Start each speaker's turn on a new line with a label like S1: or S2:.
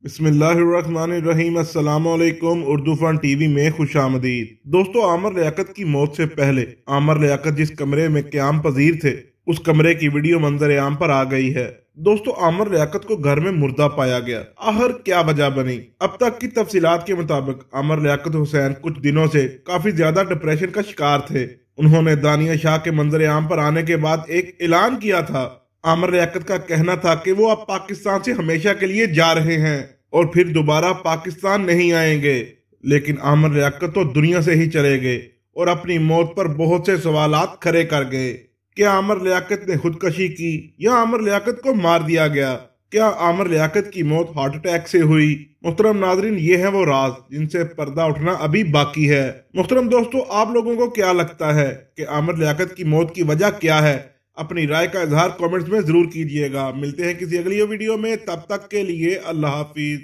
S1: बिस्मिल्लाहिर्रहमानिर्रहीम। अस्सलामुअलैकुम। Urdu fun TV में खुश आमदीद। दोस्तों, आमर लियाकत की मौत से पहले आमर लियाकत जिस कमरे में क्याम पजीर थे, उस कमरे की वीडियो मंजर आम पर आ गई है। दोस्तों, आमर लियाकत को घर में मुर्दा पाया गया। आखिर क्या वजह बनी? अब तक की तफसीलात के मुताबिक आमर लियाकत हुसैन कुछ दिनों से काफी ज्यादा डिप्रेशन का शिकार थे। उन्होंने दानिया शाह के मंजर आम पर आने के बाद एक ऐलान किया था। आमर लियाकत का कहना था कि वो अब पाकिस्तान से हमेशा के लिए जा रहे हैं और फिर दोबारा पाकिस्तान नहीं आएंगे। लेकिन आमर लियाकत तो दुनिया से ही चले गए और अपनी मौत पर बहुत से सवालात खड़े कर गए। क्या आमर लियाकत ने खुदकशी की या आमर लियाकत को मार दिया गया? क्या आमर लियाकत की मौत हार्ट अटैक से हुई? मुहतरम नाजरीन, ये है वो राज जिनसे पर्दा उठना अभी बाकी है। मुहतरम दोस्तों, आप लोगों को क्या लगता है कि आमर लियाकत की मौत की वजह क्या है? अपनी राय का इजहार कमेंट्स में जरूर कीजिएगा। मिलते हैं किसी अगली वीडियो में, तब तक के लिए अल्लाह हाफिज।